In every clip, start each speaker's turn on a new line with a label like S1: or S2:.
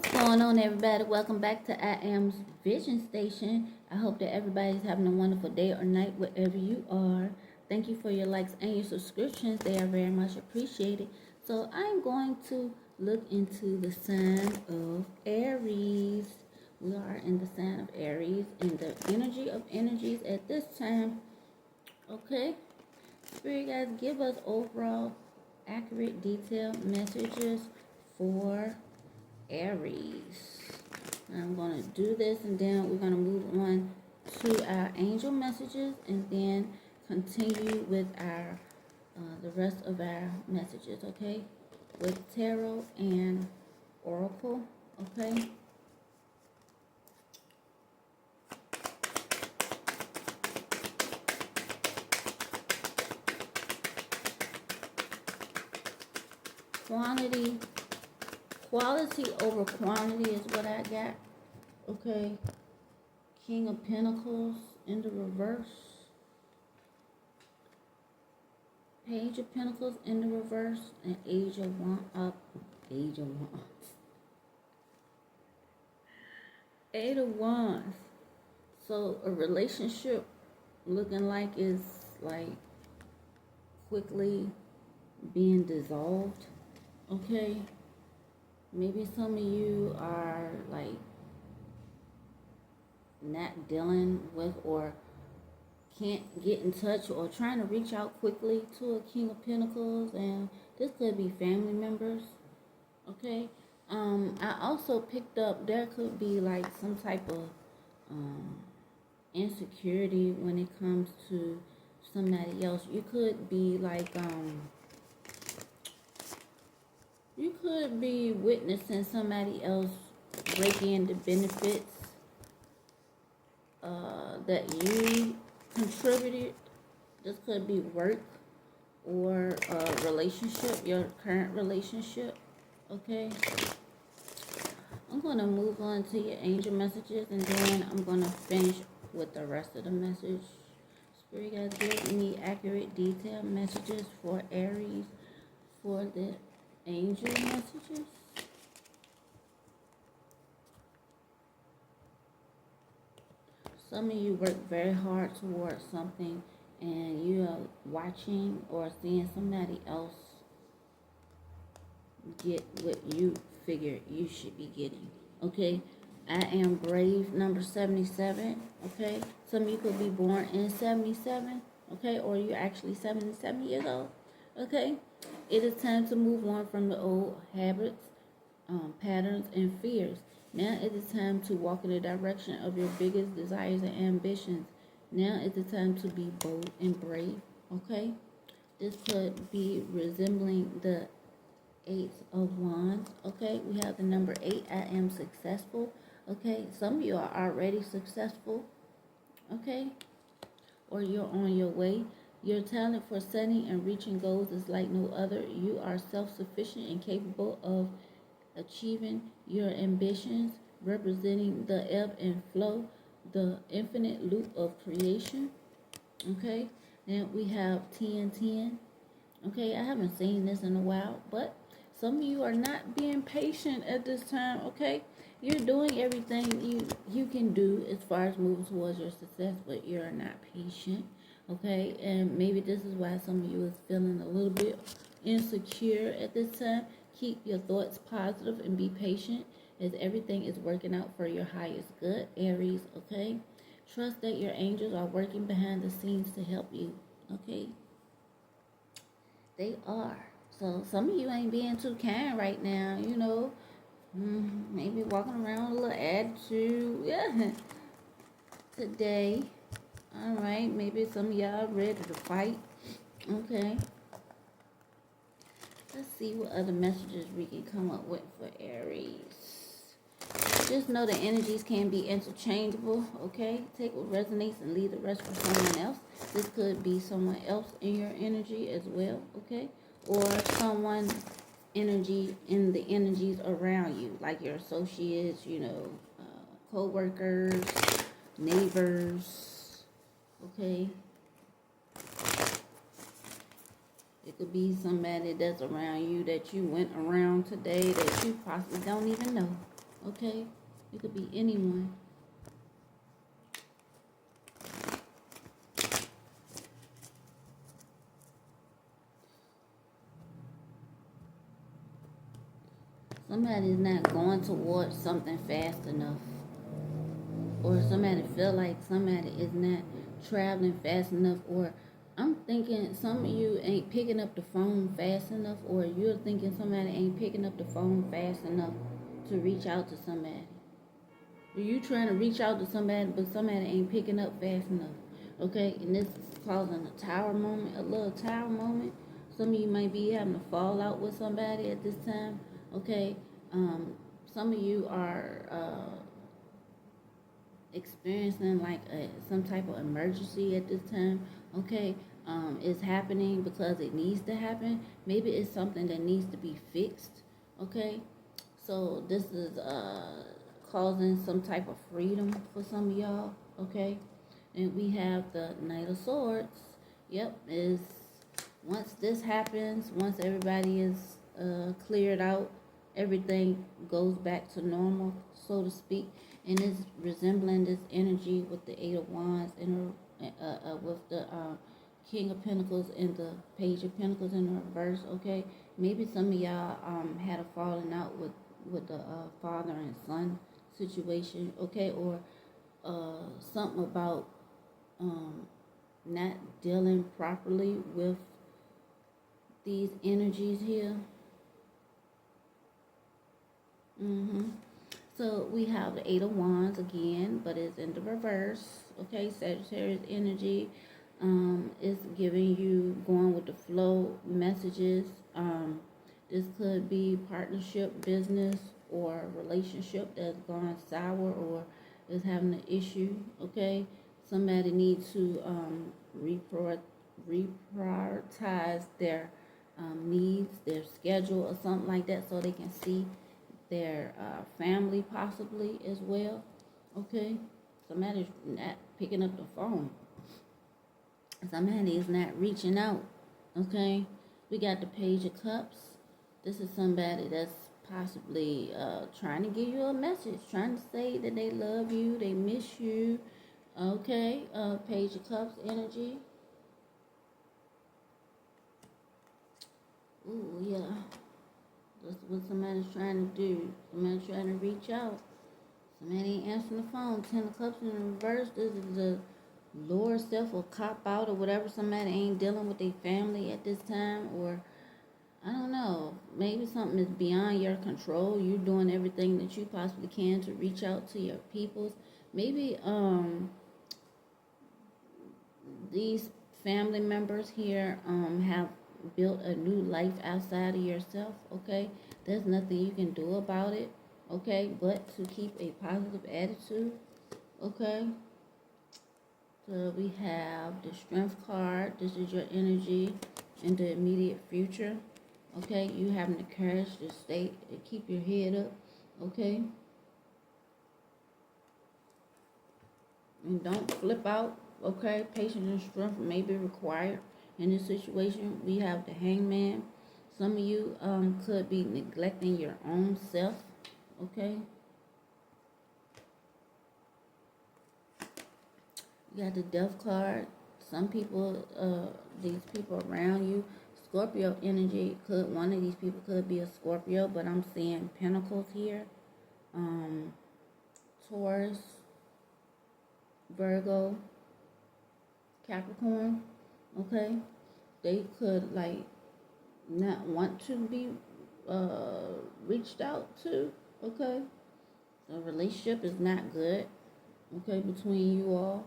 S1: What's going on, everybody? Welcome back to I Am's Vision Station. I hope that everybody's having a wonderful day or night wherever you are. Thank you for your likes and your subscriptions. They are very much appreciated. So I'm going to look into the sign of Aries. We are in the sign of Aries and the energy of energies at this time. Okay. Spirit guys, give us overall accurate, detailed messages for Aries. I'm going to do this and then we're going to move on to our angel messages and then continue with our the rest of our messages, okay? With tarot and oracle, okay? Quality over quantity is what I got. Okay. King of Pentacles in the reverse. Page of Pentacles in the reverse. And Age of Wands. Eight of Wands. So a relationship looking like is like quickly being dissolved. Okay. Maybe some of you are like not dealing with or can't get in touch or trying to reach out quickly to a King of Pentacles, and this could be family members. Okay. I also picked up there could be like some type of insecurity when it comes to somebody else. You could be like you could be witnessing somebody else break in the benefits that you contributed. This could be work or a relationship, your current relationship. Okay. I'm going to move on to your angel messages and then I'm going to finish with the rest of the message. Spirit guys, give me accurate, detailed messages for Aries for the angel messages. Some of you work very hard towards something and you are watching or seeing somebody else get what you figure you should be getting. Okay. I am brave number 77. Okay. Some of you could be born in 77. Okay. Or you're actually 77 years old. Okay. It is time to move on from the old habits, patterns, and fears. Now it is time to walk in the direction of your biggest desires and ambitions. Now is the time to be bold and brave. Okay. This could be resembling the Eight of Wands. Okay. We have the number 8. I am successful. Okay. Some of you are already successful. Okay. Or you're on your way. Your talent for setting and reaching goals is like no other. You are self-sufficient and capable of achieving your ambitions, representing the ebb and flow, the infinite loop of creation. Okay. Then we have 10. Okay. I haven't seen this in a while, but some of you are not being patient at this time. Okay. You're doing everything you can do as far as moving towards your success, but you're not patient. Okay, and maybe this is why some of you is feeling a little bit insecure at this time. Keep your thoughts positive and be patient as everything is working out for your highest good, Aries, okay? Trust that your angels are working behind the scenes to help you, okay? They are. So some of you ain't being too kind right now, you know. Maybe walking around with a little attitude, yeah, today. All right, maybe some of y'all ready to fight. Okay. Let's see what other messages we can come up with for Aries. Just know the energies can be interchangeable, okay? Take what resonates and leave the rest for someone else. This could be someone else in your energy as well, okay? Or someone's energy in the energies around you, like your associates, you know, co-workers, neighbors. Okay. It could be somebody that's around you that you went around today that you possibly don't even know. Okay? It could be anyone. Somebody's not going towards something fast enough. Or somebody feel like somebody is not traveling fast enough. Or I'm thinking some of you ain't picking up the phone fast enough. Or you're thinking somebody ain't picking up the phone fast enough to reach out to somebody. Or you trying to reach out to somebody, but somebody ain't picking up fast enough. Okay? And this is causing a tower moment, a little tower moment. Some of you might be having a fallout with somebody at this time. Okay? Some of you are experiencing like some type of emergency at this time. Okay? It's happening because it needs to happen. Maybe it's something that needs to be fixed. Okay? So this is causing some type of freedom for some of y'all. Okay? And we have the Knight of Swords. Yep, is once this happens, once everybody is cleared out, everything goes back to normal, so to speak. And it's resembling this energy with the Eight of Wands and with the King of Pentacles and the Page of Pentacles in reverse. Okay, maybe some of y'all had a falling out with the father and son situation. Okay, or something about not dealing properly with these energies here. So we have the Eight of Wands again, but it's in the reverse. Okay, Sagittarius energy is giving you going with the flow messages. This could be partnership, business, or relationship that's gone sour or is having an issue. Okay, somebody needs to reprioritize their needs, their schedule, or something like that, so they can see their family possibly as well. Okay, somebody's not picking up the phone. Somebody is not reaching out. Okay, we got the Page of Cups. This is somebody that's possibly trying to give you a message, trying to say that they love you, they miss you. Okay, Page of Cups energy. Ooh, yeah. That's what somebody's trying to do. Somebody's trying to reach out. Somebody ain't answering the phone. Ten of Cups in reverse. This is the lower self or cop out or whatever. Somebody ain't dealing with their family at this time, or I don't know. Maybe something is beyond your control. You're doing everything that you possibly can to reach out to your peoples. Maybe these family members here have built a new life outside of yourself. Okay, there's nothing you can do about it. Okay, but to keep a positive attitude. Okay, so we have the Strength card. This is your energy in the immediate future. Okay, you having the courage to stay and keep your head up. Okay, and don't flip out. Okay, patience and strength may be required in this situation. We have the Hangman. Some of you could be neglecting your own self. Okay, you got the Death card. Some people, these people around you, Scorpio energy could, one of these people could be a Scorpio, but I'm seeing Pentacles here. Taurus, Virgo, Capricorn. Okay, they could like not want to be reached out to. Okay, the relationship is not good. Okay, between you all.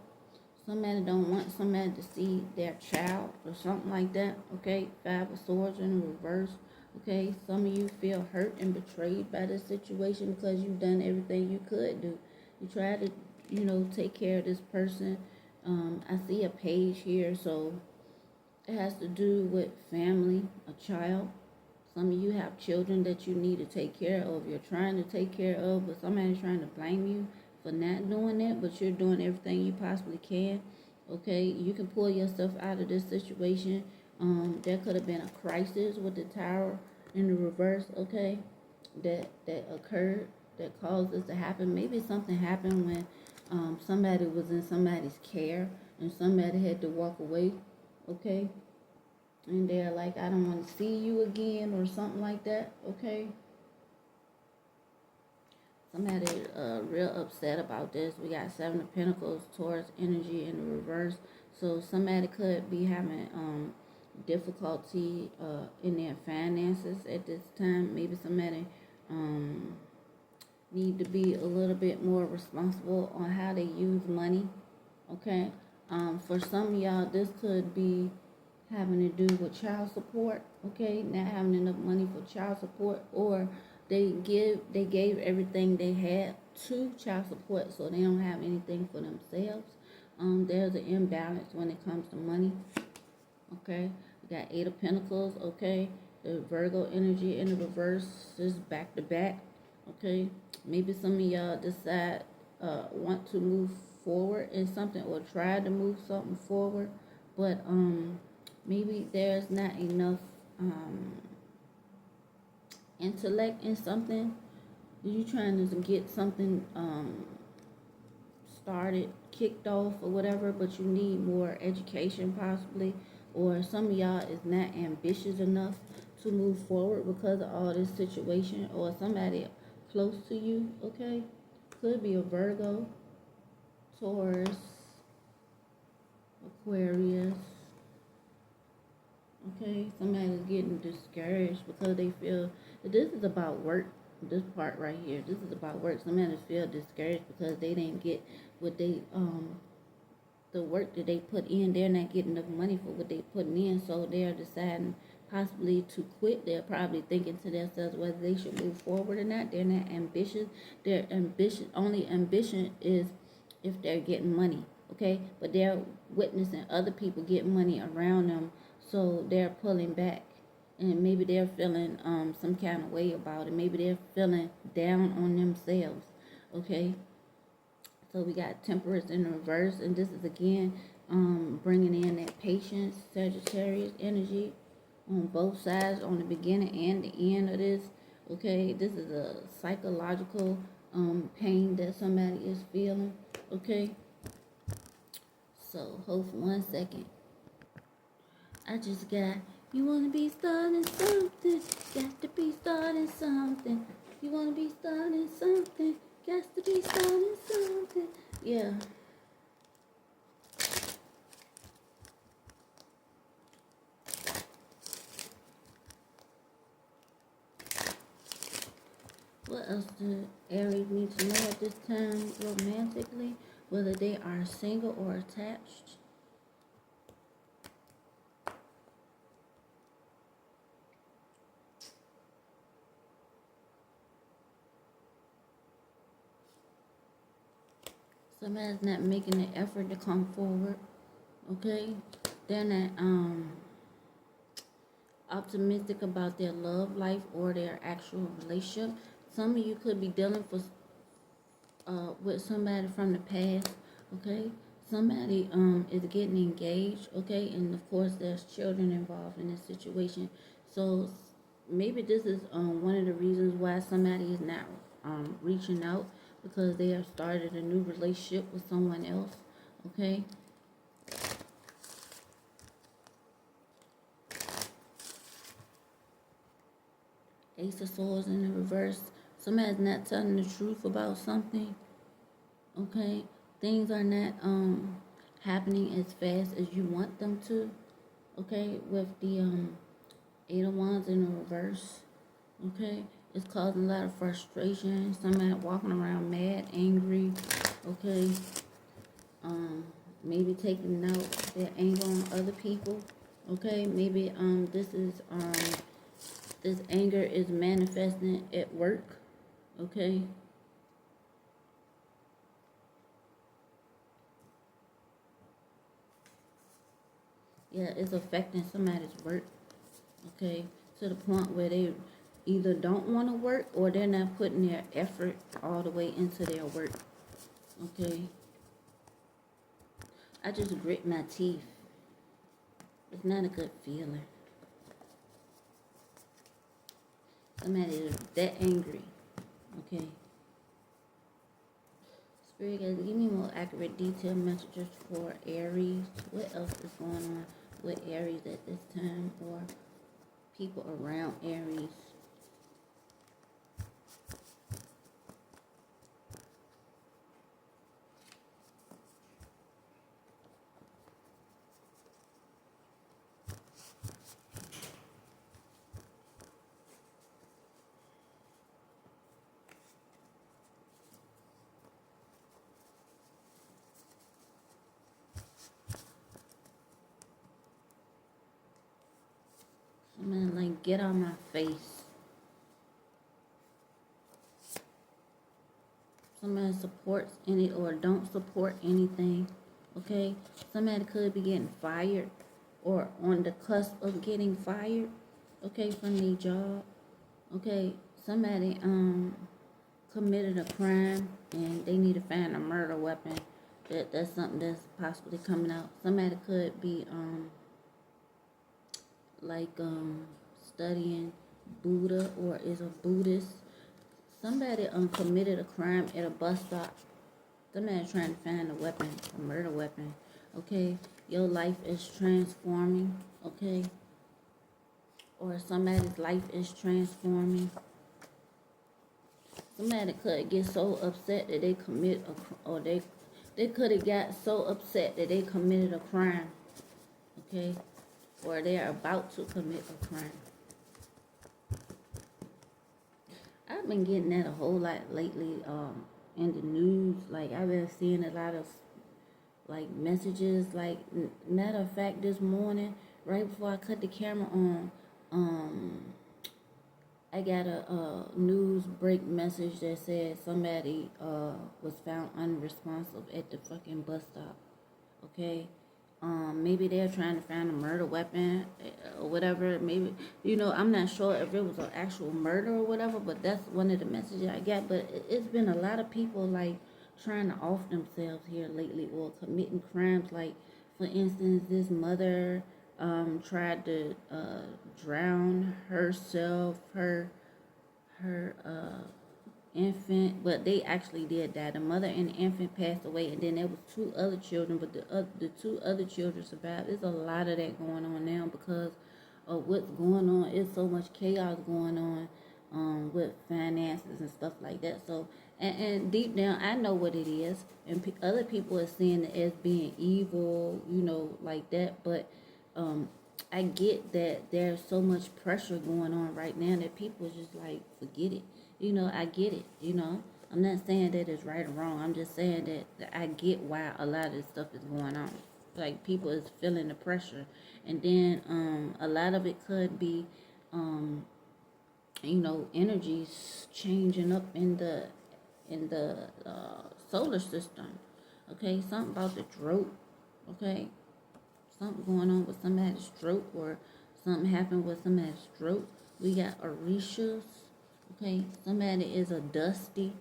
S1: Somebody don't want somebody to see their child or something like that. Okay, Five of Swords in reverse. Okay, some of you feel hurt and betrayed by this situation because you've done everything you could do. You tried to, take care of this person. I see a page here, so it has to do with family, a child. Some of you have children that you need to take care of. You're trying to take care of, but somebody's trying to blame you for not doing that, but you're doing everything you possibly can. Okay, you can pull yourself out of this situation. There could have been a crisis with the Tower in the reverse. Okay, that occurred. that caused this to happen. Maybe something happened when somebody was in somebody's care and somebody had to walk away, okay? And they're like, I don't want to see you again or something like that, okay? Somebody real upset about this. We got Seven of Pentacles, Taurus energy in the reverse. So somebody could be having difficulty in their finances at this time. Maybe somebody need to be a little bit more responsible on how they use money. Okay. For some of y'all, this could be having to do with child support. Okay, not having enough money for child support, or they gave everything they had to child support, so they don't have anything for themselves. There's an imbalance when it comes to money. Okay, we got Eight of Pentacles. Okay, the Virgo energy in the reverse is back to back. Okay, maybe some of y'all decide want to move forward in something or try to move something forward, but maybe there's not enough intellect in something. You trying to get something started, kicked off or whatever, but you need more education possibly, or some of y'all is not ambitious enough to move forward because of all this situation, or somebody close to you, okay? Could be a Virgo, Taurus, Aquarius, okay? Somebody's getting discouraged because they feel that this is about work. This part right here, this is about work. Somebody feel discouraged because they didn't get what they the work that they put in. They're not getting enough money for what they putting in, so they're deciding possibly to quit. They're probably thinking to themselves whether they should move forward or not. They're not ambitious. Their ambition, only ambition is if they're getting money, okay? But they're witnessing other people get money around them, so they're pulling back. And maybe they're feeling some kind of way about it. Maybe they're feeling down on themselves, okay? So we got Temperance in reverse, and this is again bringing in that patience, Sagittarius energy on both sides, on the beginning and the end of this. Okay, this is a psychological pain that somebody is feeling. Okay, so hold for 1 second. I just got, you wanna be starting something, got to be starting something. You wanna be starting something, got to be starting something. Yeah. What else do Aries need to know at this time romantically? Whether they are single or attached. Somebody's not making the effort to come forward. Okay? They're not optimistic about their love life or their actual relationship. Some of you could be dealing with somebody from the past, okay? Somebody is getting engaged, okay? And of course there's children involved in this situation. So maybe this is one of the reasons why somebody is not reaching out, because they have started a new relationship with someone else, okay? Ace of Swords in the reverse. Somebody's not telling the truth about something, okay? Things are not happening as fast as you want them to, okay? With the Eight of Wands in the reverse, okay? It's causing a lot of frustration. Somebody walking around mad, angry, okay? Maybe taking out their anger on other people, okay? Maybe this anger is manifesting at work, okay? Yeah, it's affecting somebody's work, okay? To the point where they either don't want to work or they're not putting their effort all the way into their work, okay? I just grit my teeth. It's not a good feeling. Somebody is that angry, okay? Spirit guys, give me more accurate, detailed messages for Aries. What else is going on with Aries at this time, or people around Aries? Something like, get on my face. Somebody supports any or don't support anything. Okay? Somebody could be getting fired or on the cusp of getting fired. Okay, from their job. Okay, somebody committed a crime and they need to find a murder weapon. That's something that's possibly coming out. Somebody could be like studying Buddha or is a Buddhist. Somebody committed a crime at a bus stop. Somebody trying to find a weapon, a murder weapon. Okay, your life is transforming. Okay, or somebody's life is transforming. Somebody could get so upset that they commit a, or they could have got so upset that they committed a crime. Okay, or they're about to commit a crime. I've been getting that a whole lot lately in the news. Like, I've been seeing a lot of like messages. Like, matter of fact, this morning, right before I cut the camera on, I got a news break message that said somebody was found unresponsive at the fucking bus stop. Okay, maybe they're trying to find a murder weapon or whatever. Maybe, I'm not sure if it was an actual murder or whatever, but that's one of the messages I got. But it's been a lot of people like trying to off themselves here lately or committing crimes. Like, for instance, this mother tried to drown herself, her infant, but they actually did die. The mother and the infant passed away, and then there was two other children, but the two other children survived. There's a lot of that going on now because of what's going on. It's so much chaos going on with finances and stuff like that. So, and deep down, I know what it is, and other people are seeing it as being evil, like that. But I get that there's so much pressure going on right now that people just like forget it. I get it. I'm not saying that it's right or wrong. I'm just saying that I get why a lot of this stuff is going on. Like, people is feeling the pressure, and then a lot of it could be energies changing up in the solar system. Okay, something about the throat. Okay, something going on with somebody's throat, or something happened with somebody's throat. We got Orishas. Okay, somebody is a dusty.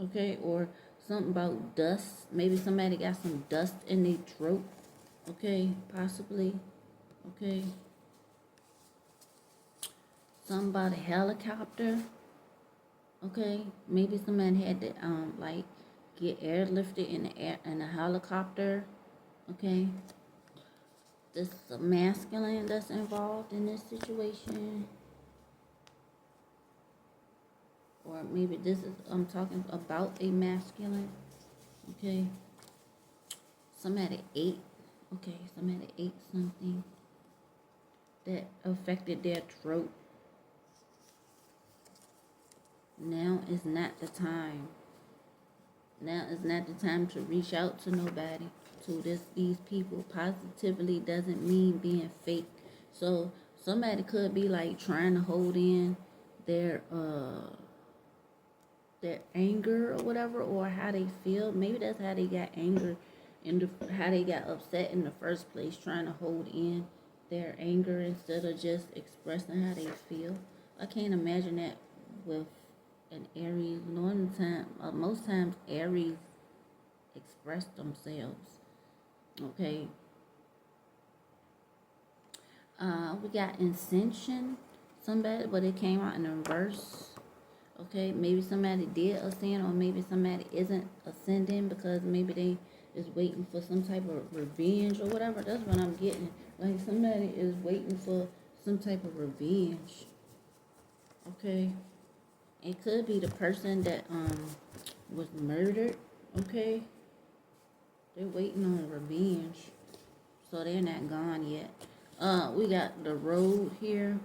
S1: Okay, or something about dust. Maybe somebody got some dust in their throat. Okay, possibly. Okay, something about a helicopter. Okay, maybe somebody had to like get airlifted in a helicopter. Okay, this is a masculine that's involved in this situation, or maybe this is, I'm talking about a masculine. Okay, somebody ate. Okay, somebody ate something that affected their throat. Now is not the time. Now is not the time to reach out to nobody. To these people. Positively doesn't mean being fake. So somebody could be like trying to hold in their anger or whatever, or how they feel. Maybe that's how they got anger and how they got upset in the first place, trying to hold in their anger instead of just expressing how they feel. I can't imagine that with an Aries. Most times Aries express themselves. Okay. We got Ascension. Somebody, but it came out in reverse. Okay, maybe somebody did ascend, or maybe somebody isn't ascending because maybe they is waiting for some type of revenge or whatever. That's what I'm getting. Like somebody is waiting for some type of revenge. Okay, it could be the person that was murdered. Okay, they're waiting on revenge, so they're not gone yet. We got the road here.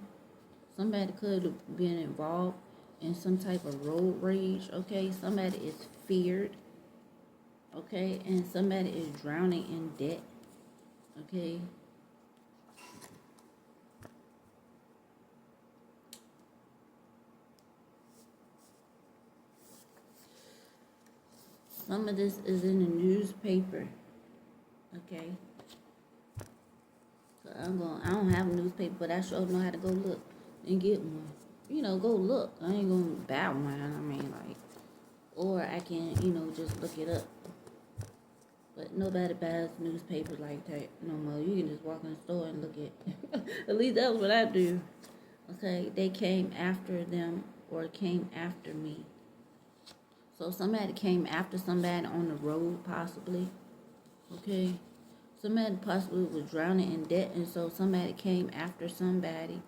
S1: Somebody could have been involved in some type of road rage. Okay, somebody is feared. Okay, and somebody is drowning in debt. Okay. Some of this is in the newspaper. Okay. So I don't have a newspaper, but I sure know how to go look and get one. You know, go look. I ain't gonna buy one. I mean, like, or I can, just look it up. But nobody buys newspapers like that no more. You can just walk in the store and look at. At least that's what I do. Okay, they came after them or came after me. So somebody came after somebody on the road, possibly. Okay, somebody possibly was drowning in debt, and so somebody came after somebody.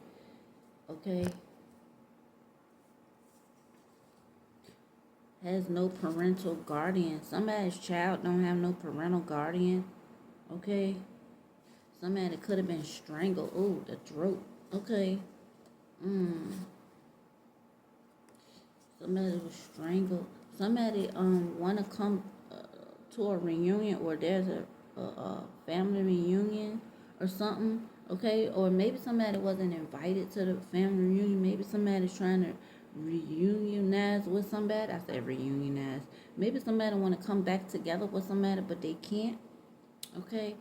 S1: Okay, has no parental guardian. Somebody's child don't have no parental guardian. Okay, somebody could have been strangled. Oh, the throat. Okay. Somebody was strangled. Somebody wanna come to a reunion, or there's a family reunion or something. Okay, or maybe somebody wasn't invited to the family reunion. Maybe somebody's trying to reunionize with somebody. I said reunionize. Maybe somebody want to come back together with somebody, but they can't. Okay,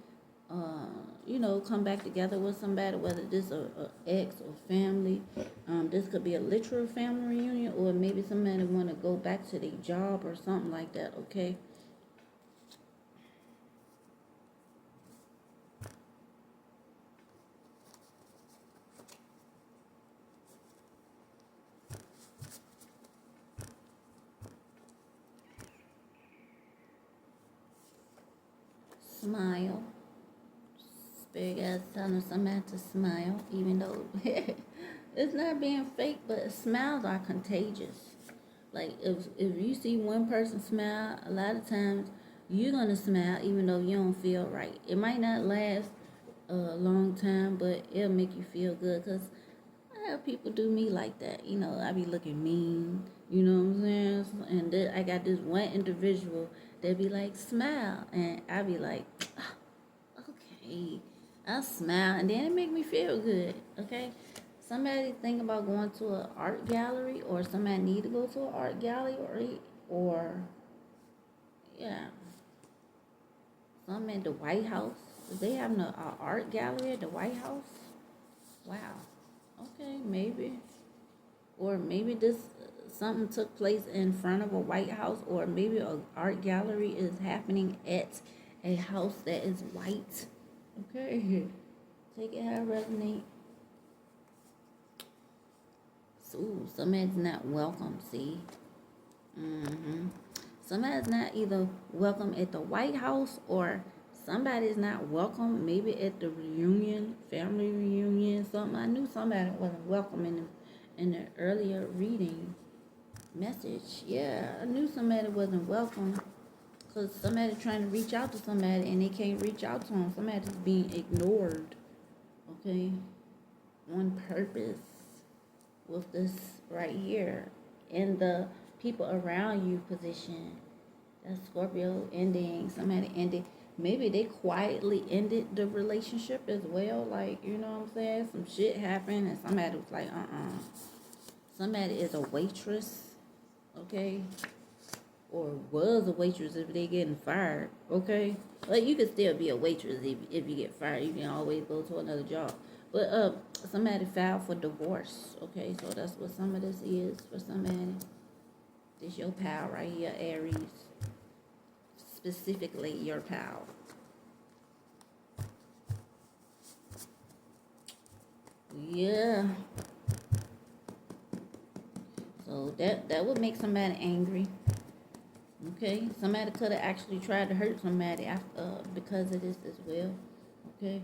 S1: come back together with somebody, whether this a ex or family. This could be a literal family reunion, or maybe somebody want to go back to their job or something like that. Okay. Smile. Spirit guys telling somebody to smile, even though it's not being fake, but smiles are contagious. Like if you see one person smile, a lot of times you're gonna smile even though you don't feel right. It might not last a long time, but it'll make you feel good. Cause I have people do me like that. I be looking mean. You know what I'm saying? And then I got this one individual that be like smile, and I be like, okay, I smile, and then it make me feel good. Okay. Somebody think about going to an art gallery, or somebody need to go to an art gallery, or yeah, some at the White House. Is they having an art gallery at the White House? Wow. Okay, maybe, or maybe this something took place in front of a White House, or maybe an art gallery is happening at a house that is white. Okay, take it how it resonates. Ooh, somebody's not welcome, see? Somebody's not either welcome at the White House, or somebody's not welcome maybe at the reunion, family reunion, something. I knew somebody wasn't welcome in the earlier reading message. Yeah, I knew somebody wasn't welcome because somebody trying to reach out to somebody and they can't reach out to them. Somebody's being ignored, okay, on purpose. With this right here in the people around you position. That's Scorpio ending. Somebody ended. Maybe they quietly ended the relationship as well. Like, you know what I'm saying? Some shit happened and somebody was like, Somebody is a waitress, okay? Or was a waitress if they getting fired, okay? But you can still be a waitress if you get fired. You can always go to another job. But somebody filed for divorce. Okay, so that's what some of this is for somebody. This your pal right here, Aries. Specifically your pal. Yeah. So that would make somebody angry. Okay, somebody could have actually tried to hurt somebody after because of this as well. Okay,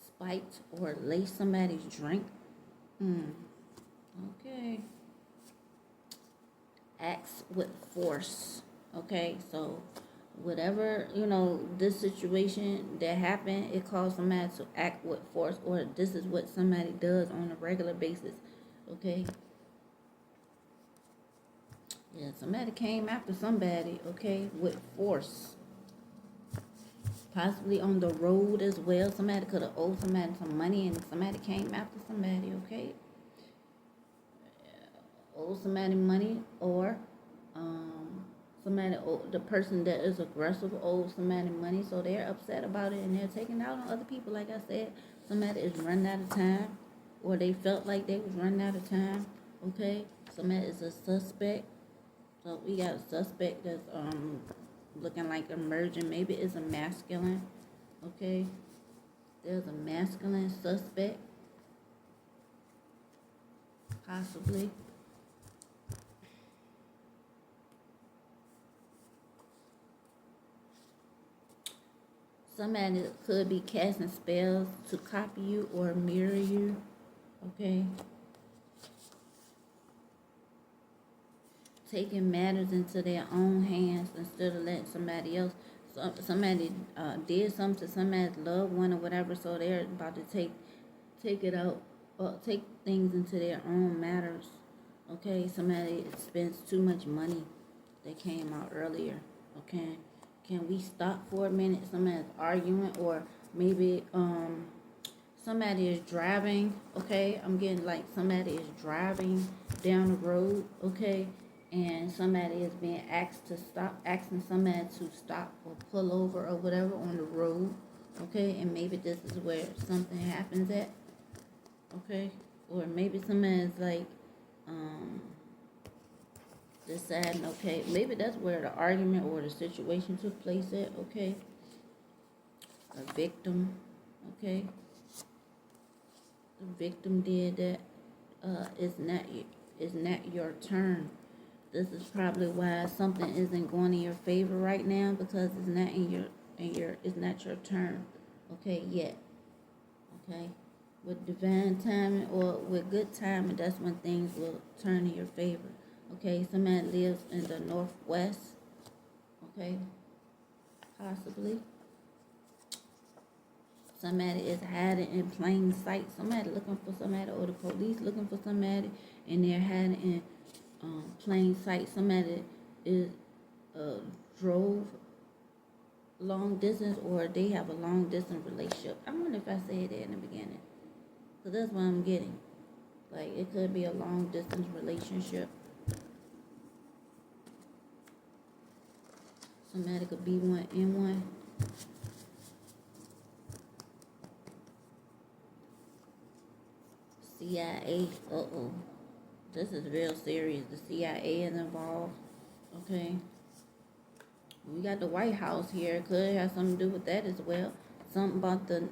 S1: spite or lace somebody's drink. Okay, acts with force. Okay, so whatever this situation that happened, it caused somebody to act with force, or this is what somebody does on a regular basis. Okay. Yeah, somebody came after somebody, okay, with force. Possibly on the road as well. Somebody could have owed somebody some money and somebody came after somebody, okay? Owed somebody money, or the person that is aggressive owes somebody money, so they're upset about it and they're taking out on other people. Like I said, somebody is running out of time, or they felt like they was running out of time, okay? Somebody is a suspect. So we got a suspect that's looking like emerging. Maybe it's a masculine. Okay. There's a masculine suspect. Possibly. Somebody could be casting spells to copy you or mirror you. Okay. Taking matters into their own hands instead of letting somebody else. Somebody did something to somebody's loved one or whatever, so they're about to take it out, take things into their own matters. Okay, somebody spends too much money. That came out earlier. Okay, can we stop for a minute? Somebody's arguing, or maybe somebody is driving. Okay, I'm getting like somebody is driving down the road. Okay, and somebody is being asked to stop, asking somebody to stop or pull over or whatever on the road. Okay, and maybe this is where something happens at. Okay, or maybe somebody's like deciding, okay, maybe that's where the argument or the situation took place at. Okay, a victim. Okay, the victim did that. It's not your turn. This is probably why something isn't going in your favor right now, because it's not it's not your turn. Okay, yet. Okay, with divine timing or with good timing, that's when things will turn in your favor. Okay, somebody lives in the northwest. Okay, possibly. Somebody is hiding in plain sight. Somebody looking for somebody, or the police looking for somebody, and they're hiding in plain sight. Somebody is drove long distance, or they have a long distance relationship. I wonder if I said that in the beginning, because that's what I'm getting. Like, it could be a long distance relationship. Somebody could be one in one. CIA. Uh-oh. This is real serious. The CIA is involved. Okay. We got the White House here. It could have something to do with that as well. Something about the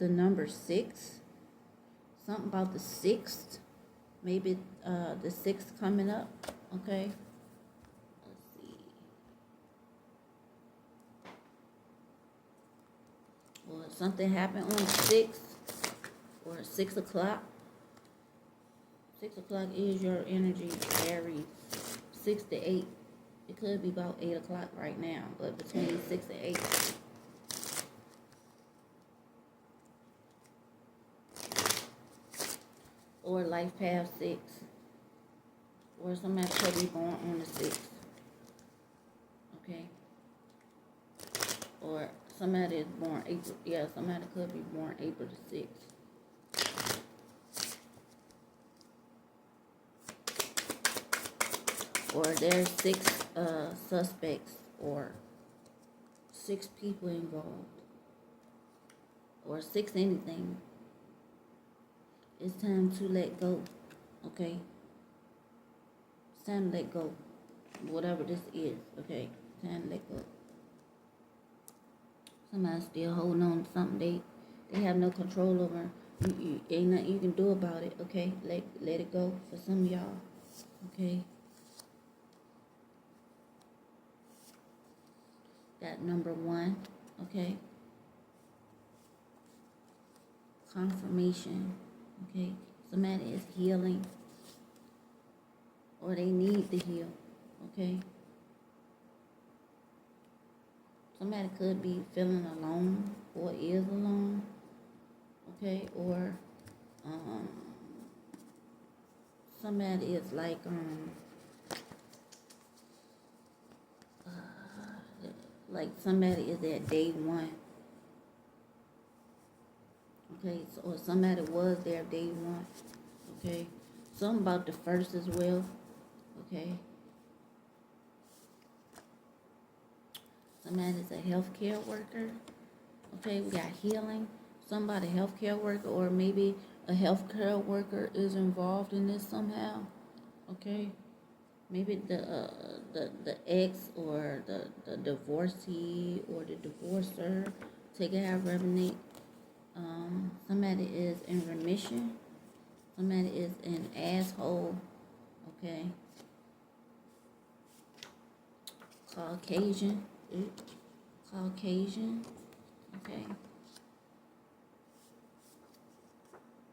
S1: number 6. Something about the 6th. Maybe the 6th coming up. Okay. Let's see. Or something happened on 6th. Or 6 o'clock. 6 o'clock is your energy, Aries. 6 to 8. It could be about 8 o'clock right now, but between 6 and 8. Or life path 6. Or somebody could be born on the 6th. Okay. Or somebody is born April. Yeah, somebody could be born April the 6th. Or there's 6 suspects, or 6 people involved, or 6 anything. It's time to let go. Okay, it's time to let go, whatever this is. Okay, time to let go. Somebody's still holding on to something they have no control over. You ain't nothing you can do about it, okay? Let it go for some of y'all, okay? That number 1, okay? Confirmation, okay? Somebody is healing, or they need to heal, okay? Somebody could be feeling alone, or is alone, okay? Or somebody is like somebody is at day 1, okay? So, or somebody was there day 1, okay? Something about the first as well, okay? Somebody's a healthcare worker, okay? We got healing. Somebody healthcare worker, or maybe a healthcare worker is involved in this somehow, okay? Maybe the ex, or the divorcee, or the divorcer, take it however resonate. Somebody is in remission. Somebody is an asshole, okay? Caucasian, okay?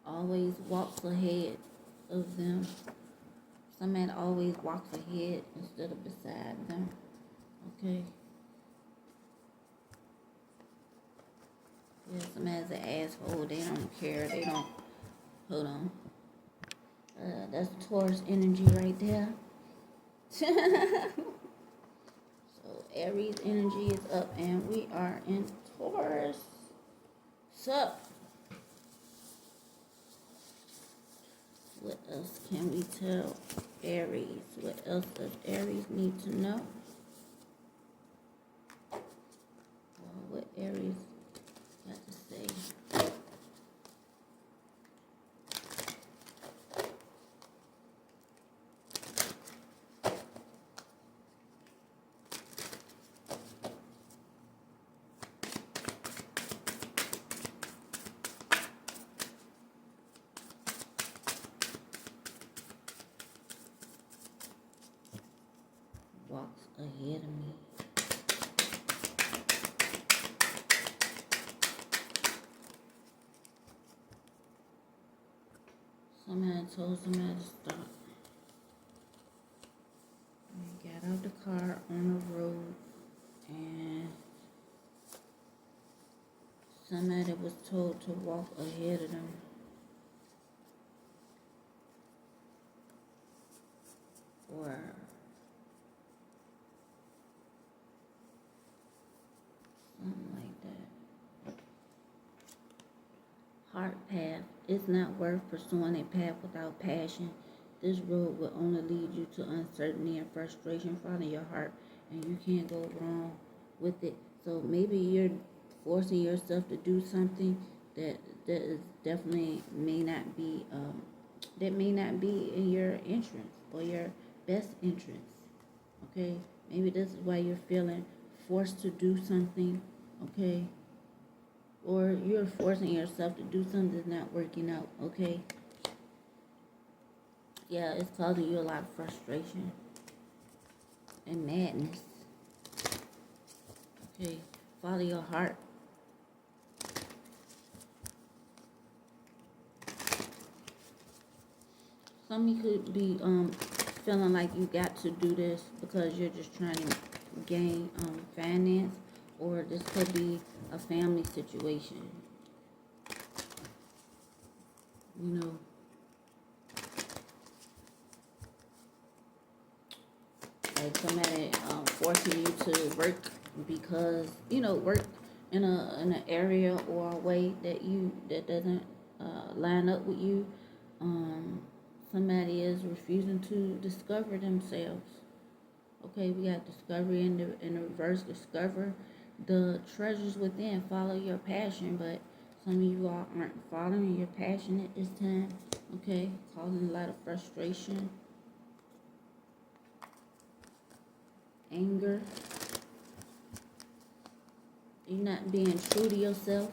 S1: Always walks ahead of them. Somebody always walks ahead instead of beside them, okay? Yeah, somebody's an asshole. They don't care. They don't. Hold on. That's Taurus energy right there. So Aries energy is up, and we are in Taurus. So what else can we tell Aries? What else does Aries need to know? What Aries got to say? Walks ahead of me. Somebody told somebody to stop. They got out the car on the road, and somebody was told to walk ahead of them. Or something like that. Heart path. It's not worth pursuing a path without passion. This road will only lead you to uncertainty and frustration. Follow your heart, and you can't go wrong with it. So maybe you're forcing yourself to do something that is definitely may not be in your interest or your best interest. Okay, maybe this is why you're feeling forced to do something. Okay, or you're forcing yourself to do something that's not working out, okay? Yeah, it's causing you a lot of frustration and madness. Okay, follow your heart. Some of you could be feeling like you got to do this because you're just trying to gain finance, or this could be a family situation. You know, like somebody forcing you to work because work in an area or a way that doesn't line up with you. Somebody is refusing to discover themselves. Okay, we got discovery in the reverse. Discover the treasures within. Follow your passion, but some of you all aren't following your passion at this time. Okay, causing a lot of frustration, anger. You're not being true to yourself.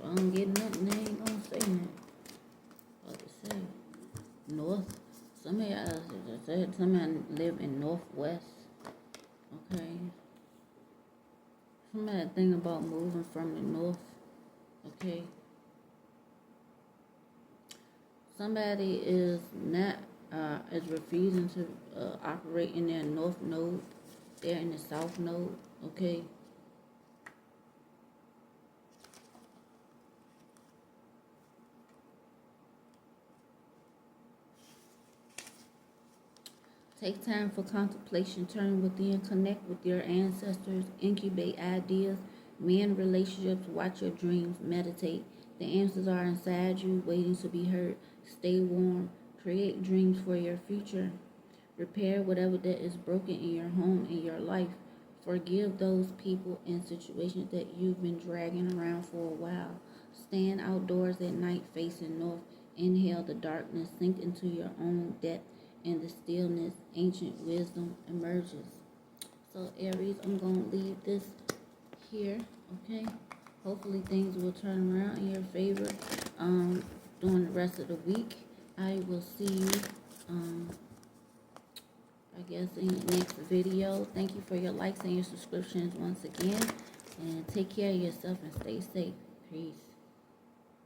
S1: I don't get nothing, they ain't gonna say nothing. What to say? North. Somebody live in Northwest. Okay. Somebody think about moving from the north. Okay. Somebody is not is refusing to operate in their north node. They're in the south node. Okay. Take time for contemplation, turn within, connect with your ancestors, incubate ideas, mend relationships, watch your dreams, meditate. The answers are inside you, waiting to be heard. Stay warm, create dreams for your future. Repair whatever that is broken in your home, in your life. Forgive those people and situations that you've been dragging around for a while. Stand outdoors at night facing north. Inhale the darkness, sink into your own depth. In the stillness, ancient wisdom emerges. So Aries, I'm going to leave this here, okay? Hopefully things will turn around in your favor during the rest of the week. I will see you, I guess, in the next video. Thank you for your likes and your subscriptions once again. And take care of yourself and stay safe. Peace.